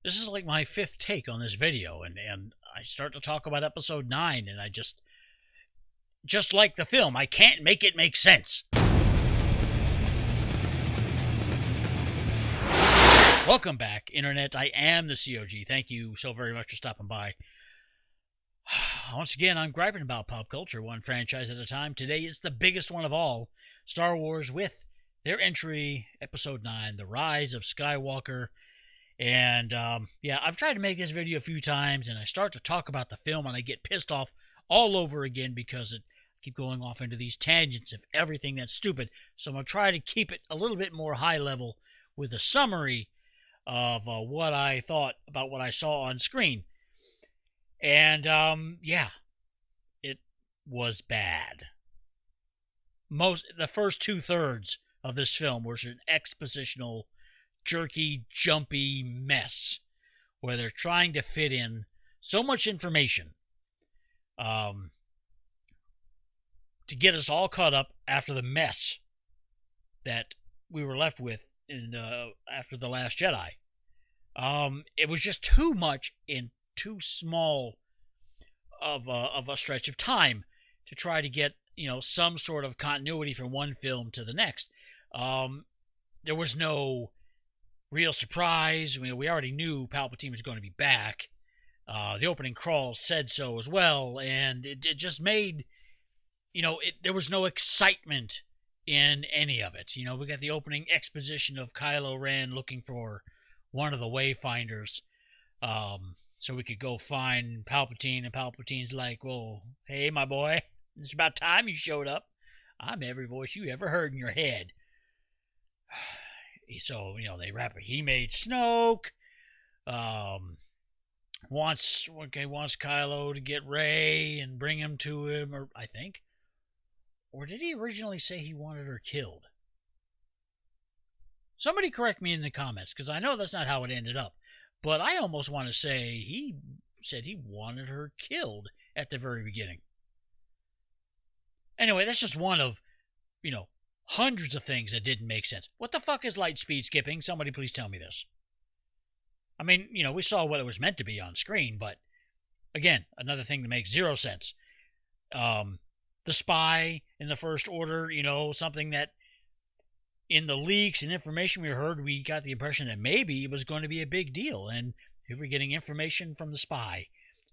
This is like my fifth take on this video, and I start to talk about episode 9, and I just like the film, I can't make it make sense. Welcome back, Internet. I am the COG. Thank you so very much for stopping by. Once again, I'm griping about pop culture, one franchise at a time. Today is the biggest one of all, Star Wars, with their entry, Episode 9, The Rise of Skywalker. And, yeah, I've tried to make this video a few times, and I start to talk about the film, and I get pissed off all over again because I keep going off into these tangents of everything that's stupid. So I'm going to try to keep it a little bit more high level with a summary of what I thought about what I saw on screen. And, yeah, it was bad. The first two-thirds of this film was an expositional, jerky, jumpy mess where they're trying to fit in so much information to get us all caught up after the mess that we were left with after The Last Jedi. It was just too much in too small of a stretch of time to try to get, some sort of continuity from one film to the next. There was no real surprise. I mean, we already knew Palpatine was going to be back. The opening crawl said so as well, and it just made, there was no excitement in any of it. We got the opening exposition of Kylo Ren looking for one of the Wayfinders, so we could go find Palpatine, and Palpatine's like, well, hey, my boy, it's about time you showed up. I'm every voice you ever heard in your head. So, they wrap it. He made Snoke. Wants Kylo to get Rey and bring him to him, or I think. Or did he originally say he wanted her killed? Somebody correct me in the comments, because I know that's not how it ended up. But I almost want to say he said he wanted her killed at the very beginning. Anyway, that's just one of, hundreds of things that didn't make sense. What the fuck is light speed skipping? Somebody please tell me this. I mean, we saw what it was meant to be on screen, but again, another thing that makes zero sense. The spy in the First Order, something that in the leaks and information we heard, we got the impression that maybe it was going to be a big deal, and we were getting information from the spy,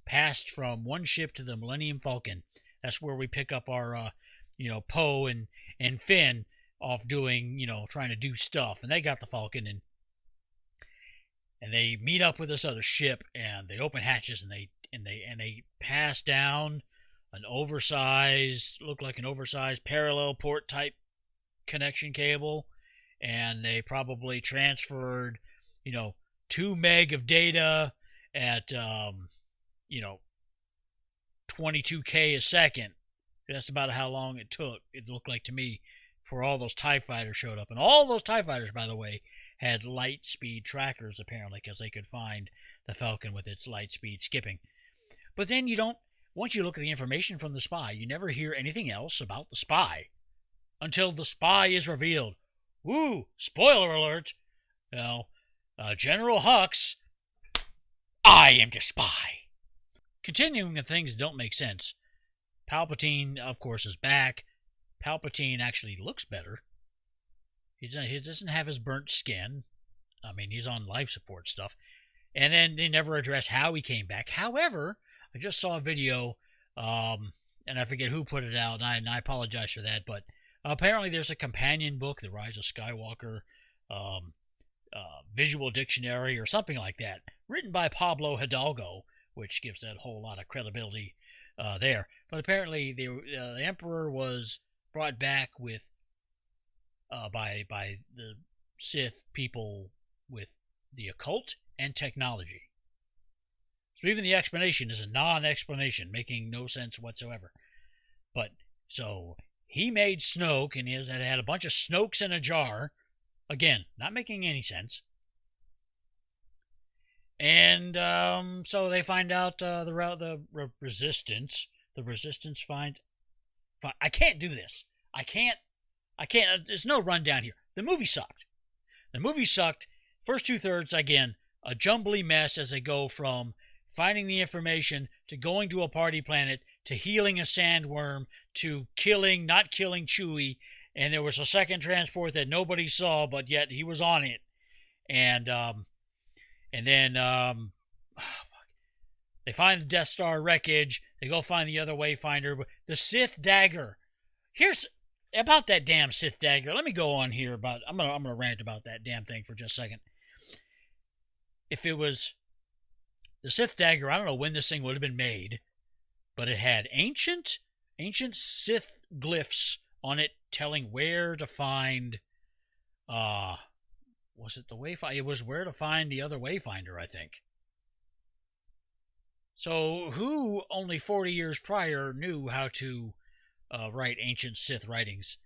passed from one ship to the Millennium Falcon. That's where we pick up our, Poe and Finn off doing, trying to do stuff, and they got the Falcon, and they meet up with this other ship, and they open hatches, and they pass down an oversized parallel port type connection cable, and they probably transferred, 2 meg of data at, 22K a second. That's about how long it took, it looked like to me, before all those TIE fighters showed up. And all those TIE fighters, by the way, had light speed trackers, apparently, because they could find the Falcon with its light speed skipping. But then once you look at the information from the spy, you never hear anything else about the spy until the spy is revealed. Woo! Spoiler alert! General Hux, I am the spy. Continuing the things that don't make sense, Palpatine, of course, is back. Palpatine actually looks better. He doesn't have his burnt skin. I mean, he's on life support stuff. And then they never address how he came back. However, I just saw a video, and I forget who put it out, and I apologize for that, but apparently there's a companion book, The Rise of Skywalker, visual dictionary or something like that, written by Pablo Hidalgo, which gives that whole lot of credibility there. But apparently the Emperor was brought back with by the Sith people with the occult and technology. So even the explanation is a non-explanation, making no sense whatsoever. But so he made Snoke, and it had a bunch of Snokes in a jar. Again, not making any sense. And so they find out the resistance. The resistance finds. I can't do this. I can't. There's no rundown here. The movie sucked. First 2/3, again, a jumbly mess as they go from finding the information to going to a party planet to healing a sandworm to not killing Chewie. And there was a second transport that nobody saw, but yet he was on it. And then they find the Death Star wreckage. They go find the other Wayfinder. The Sith dagger. Here's about that damn Sith dagger. Let me go on here about. I'm gonna rant about that damn thing for just a second. If it was the Sith dagger, I don't know when this thing would have been made, but it had ancient Sith glyphs on it telling where to find. Was it the Wayfinder? It was where to find the other Wayfinder, I think. So who only 40 years prior knew how to write ancient Sith writings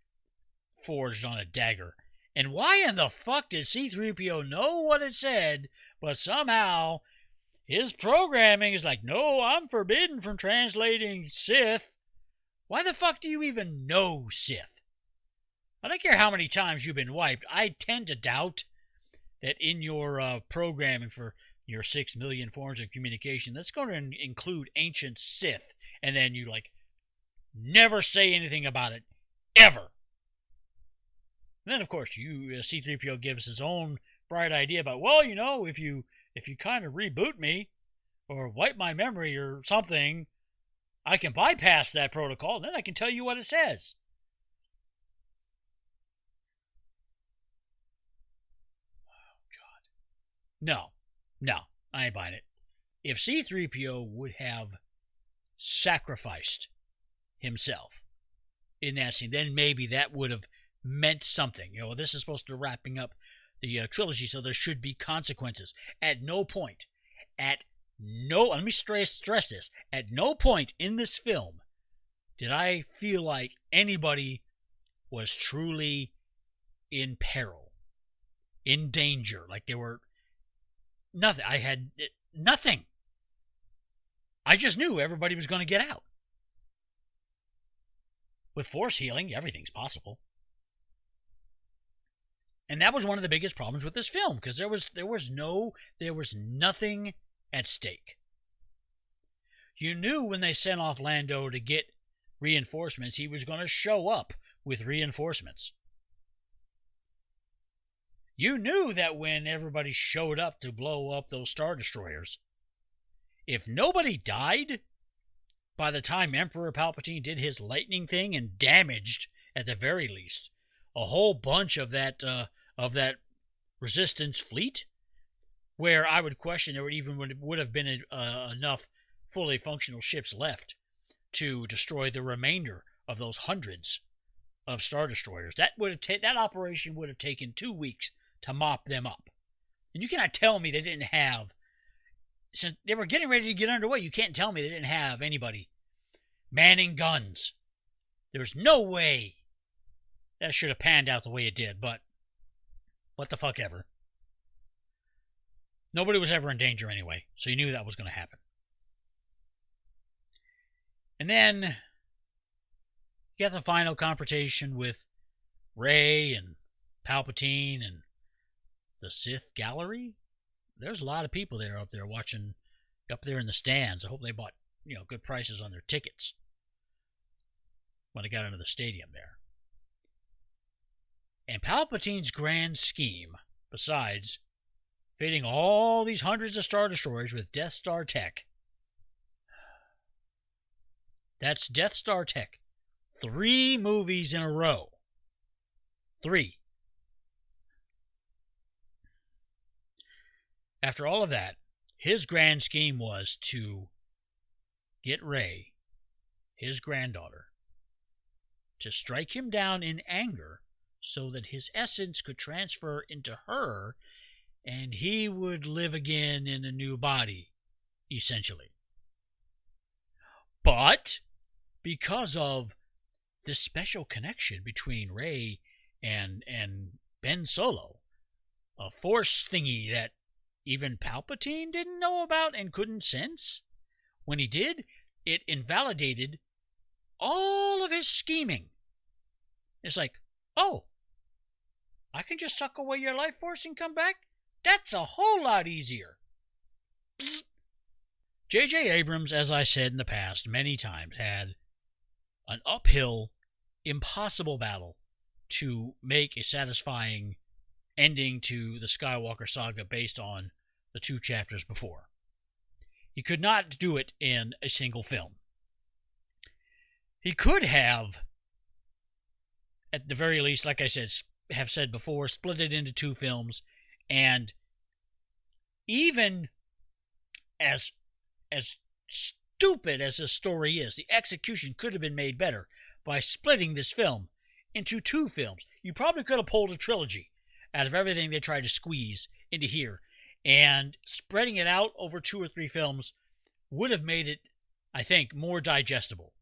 forged on a dagger? And why in the fuck did C-3PO know what it said, but somehow his programming is like, no, I'm forbidden from translating Sith. Why the fuck do you even know Sith? I don't care how many times you've been wiped. I tend to doubt that in your programming for your 6 million forms of communication, that's going to include ancient Sith, and then you never say anything about it ever. And then of course C-3PO gives his own bright idea about, well, if you kind of reboot me or wipe my memory or something, I can bypass that protocol, and then I can tell you what it says. No, I ain't buying it. If C-3PO would have sacrificed himself in that scene, then maybe that would have meant something. This is supposed to be wrapping up the trilogy, so there should be consequences. At no point, let me stress this, at no point in this film did I feel like anybody was truly in peril, in danger, like they were. Nothing. I had nothing. I just knew everybody was going to get out. With force healing, everything's possible. And that was one of the biggest problems with this film, because there was nothing at stake. You knew when they sent off Lando to get reinforcements, he was going to show up with reinforcements. You knew that when everybody showed up to blow up those Star Destroyers, if nobody died by the time Emperor Palpatine did his lightning thing and damaged, at the very least, a whole bunch of that Resistance fleet, where I would question there would have been enough fully functional ships left to destroy the remainder of those hundreds of Star Destroyers. That operation would have taken 2 weeks to mop them up. And you cannot tell me they didn't have, since they were getting ready to get underway, you can't tell me they didn't have anybody manning guns. There's no way that should have panned out the way it did, but what the fuck ever. Nobody was ever in danger anyway, so you knew that was going to happen. And then you got the final confrontation with Rey and Palpatine and the Sith gallery. There's a lot of people up there watching, up there in the stands. I hope they bought, good prices on their tickets when they got into the stadium there. And Palpatine's grand scheme, besides fitting all these hundreds of Star Destroyers with Death Star tech, that's Death Star tech. 3 movies in a row. 3. After all of that, his grand scheme was to get Rey, his granddaughter, to strike him down in anger so that his essence could transfer into her and he would live again in a new body, essentially. But because of this special connection between Rey and Ben Solo, a force thingy that even Palpatine didn't know about and couldn't sense, when he did, it invalidated all of his scheming. It's like, oh, I can just suck away your life force and come back? That's a whole lot easier. J.J. Abrams, as I said in the past many times, had an uphill, impossible battle to make a satisfying ending to the Skywalker saga based on the 2 chapters before. He could not do it in a single film. He could have, at the very least, like I have said before, split it into 2 films, and even as stupid as the story is, the execution could have been made better by splitting this film into 2 films. You probably could have pulled a trilogy out of everything they tried to squeeze into here, and spreading it out over 2 or 3 films would have made it, I think, more digestible.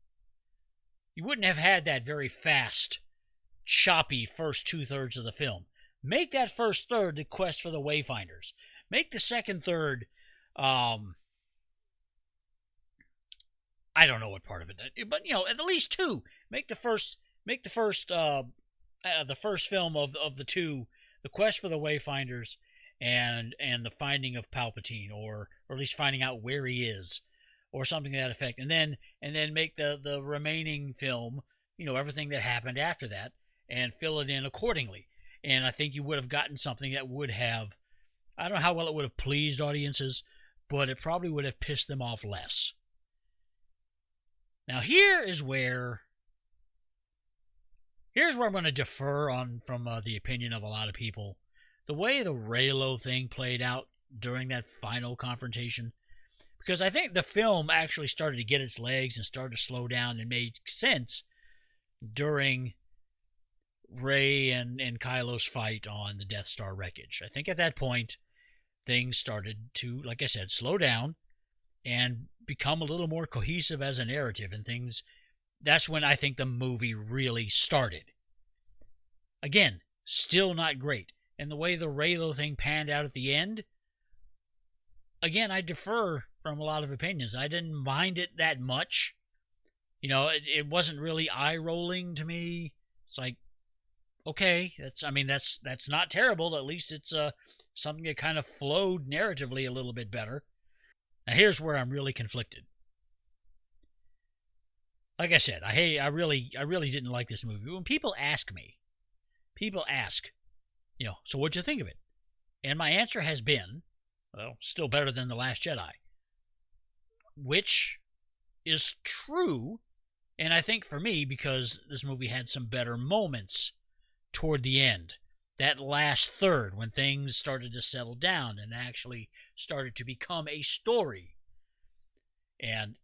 You wouldn't have had that very fast, choppy first 2/3 of the film. Make that first third the quest for the Wayfinders. Make the second third, I don't know what part of it, but at least 2. Make the first film of the 2, the quest for the Wayfinders, and the finding of Palpatine, or at least finding out where he is, or something to that effect, and then make the remaining film, everything that happened after that, and fill it in accordingly. And I think you would have gotten something that would have, I don't know how well it would have pleased audiences, but it probably would have pissed them off less. Now here's where I'm going to defer from the opinion of a lot of people. The way the Reylo thing played out during that final confrontation, because I think the film actually started to get its legs and started to slow down and made sense during Rey and Kylo's fight on the Death Star wreckage. I think at that point, things started to, like I said, slow down and become a little more cohesive as a narrative, and things. That's when I think the movie really started. Again, still not great. And the way the Reylo thing panned out at the end, again, I defer from a lot of opinions. I didn't mind it that much. It wasn't really eye-rolling to me. It's like, okay, that's not terrible. At least it's something that kind of flowed narratively a little bit better. Now here's where I'm really conflicted. Like I said, I really didn't like this movie. When people ask, so what'd you think of it? And my answer has been, well, still better than The Last Jedi. Which is true, and I think for me, because this movie had some better moments toward the end. That last third, when things started to settle down and actually started to become a story. And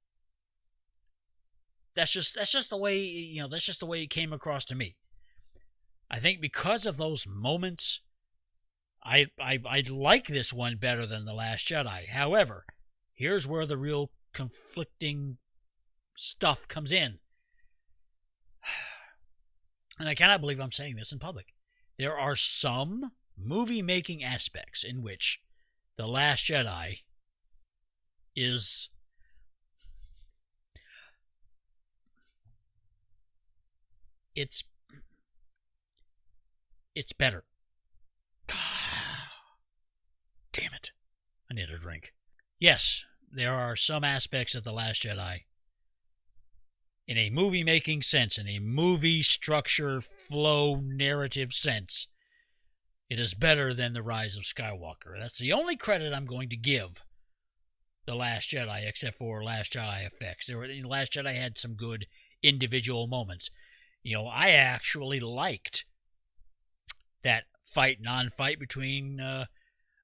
that's just the way, that's just the way it came across to me. I think because of those moments, I like this one better than The Last Jedi. However, here's where the real conflicting stuff comes in. And I cannot believe I'm saying this in public. There are some movie-making aspects in which The Last Jedi is... It's better. Damn it. I need a drink. Yes, there are some aspects of The Last Jedi, in a movie-making sense, in a movie structure, flow, narrative sense, it is better than The Rise of Skywalker. That's the only credit I'm going to give The Last Jedi, except for Last Jedi effects. The Last Jedi had some good individual moments. I actually liked that non-fight between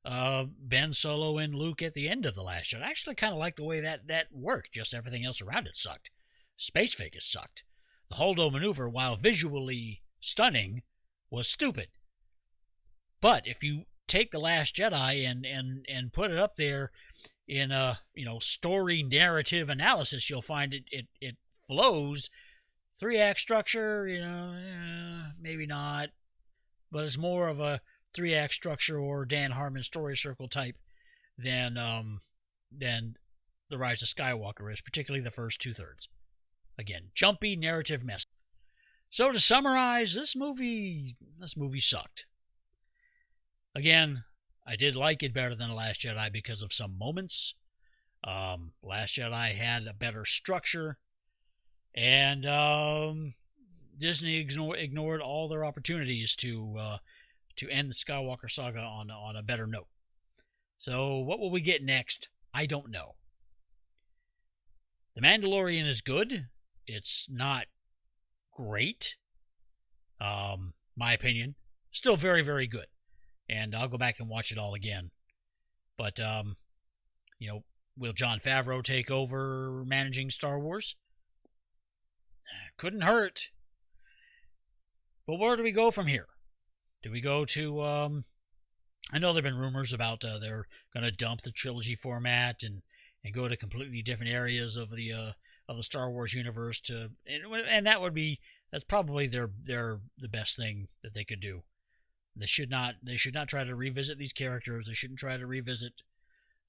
Ben Solo and Luke at the end of The Last Jedi. I actually kind of liked the way that worked. Just everything else around it sucked. Space Vegas sucked. The Holdo maneuver, while visually stunning, was stupid. But if you take The Last Jedi and put it up there in a story narrative analysis, you'll find it flows. 3-act structure, maybe not, but it's more of a 3-act structure or Dan Harmon story circle type than The Rise of Skywalker is, particularly the first 2/3. Again, jumpy narrative mess. So to summarize, this movie sucked. Again, I did like it better than The Last Jedi because of some moments. Last Jedi had a better structure, and Disney ignored all their opportunities to end the Skywalker saga on a better note. So what will we get next? I don't know. The Mandalorian is good. It's not great. My opinion. Still very, very good. And I'll go back and watch it all again. But, will Jon Favreau take over managing Star Wars? Couldn't hurt. But where do we go from here? Do we go to, I know there have been rumors about they're going to dump the trilogy format and go to completely different areas of the Star Wars universe and that's probably the best thing that they could do. They should not try to revisit these characters. They shouldn't try to revisit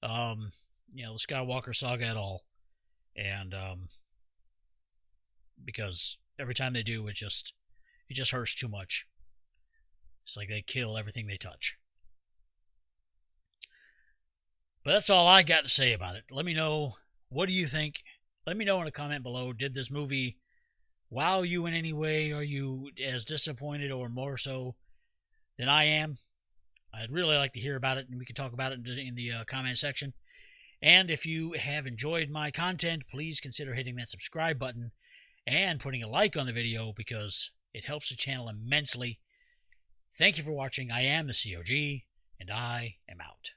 the Skywalker saga at all. And because every time they do, it just hurts too much. It's like they kill everything they touch. But that's all I got to say about it. Let me know, what do you think? Let me know in a comment below. Did this movie wow you in any way? Are you as disappointed or more so than I am? I'd really like to hear about it, and we can talk about it in the comment section. And if you have enjoyed my content, please consider hitting that subscribe button and putting a like on the video, because it helps the channel immensely. Thank you for watching. I am the COG, and I am out.